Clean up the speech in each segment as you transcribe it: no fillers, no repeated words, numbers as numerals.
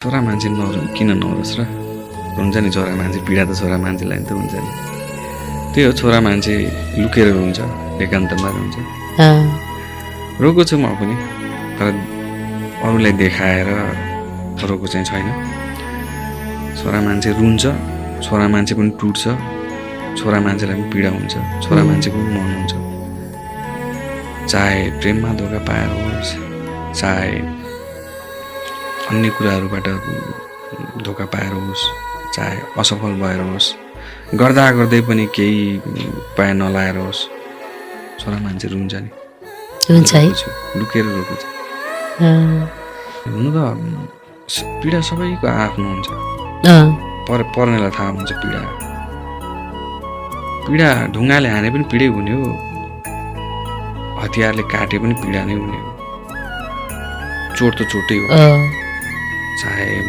छोरा मान्छे किन नहोस् र हुन्छ नि छोरा मान्छे पीडा त छोरा मान्छेलाई नि त हुन्छ नि त्यही हो छोरा मान्छे लुकेर हुन्छ एकान्तमा हुन्छ रोको छु म पनि तर अरूलाई देखाएर रोको चाहिँ छैन छोरा मान्छे रुन्छ छोरा मान्छे पनि टुट्छ छोरा मान्छेलाई पनि पीडा हुन्छ छोरा मान्छेको पनि मन हुन्छ चाहे प्रेममा धोका पाएर होस् चाहे अन्य कुराहरूबाट धोका पाएर होस् चाहे असफल भएर होस् गर्दा गर्दै पनि केही पाए नलाएर होस् छोरा मान्छे रुन्छ नि हुन्छ है लुकेर रोको छ हुनु त पीडा सबैको आफ्नो हुन्छ पर्नेलाई थाहा हुन्छ पीडा ढुङ्गाले हाने पनि पीडै हुने हो हतियारले काटे पनि पीडा नै हुने हो चोट त चोटै हो चाहे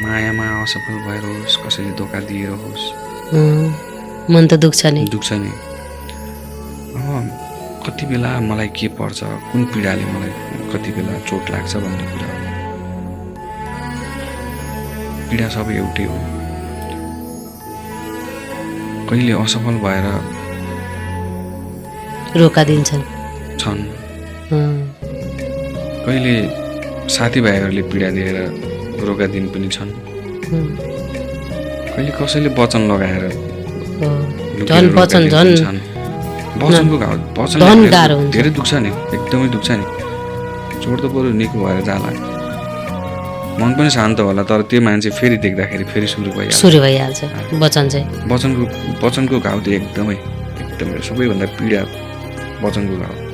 मायामा असफल भएर होस् कसैले धोका दिएर होस् मन त दुख्छ नि अब कति बेला मलाई के पर्छ कुन पीडाले मलाई कति बेला चोट लाग्छ भन्ने कुरा हो पीडा सबै एउटै हो कहिले असफल भएर रोका दिन्छन् छन् कहिले साथीभाइहरूले पीडा दिएर रोका दिन पनि छन् कहिले कसैले वचन लगाएर वचनको घाउ धेरै दुख्छ नि एकदमै दुख्छ नि चोट त बरु निको भएर जाला मन पनि शान्त होला तर त्यो मान्छे फेरि देख्दाखेरि फेरि सुरु भइहाल्छ वचनको घाउ त एकदमै सबैभन्दा पीडा वचनको घाउ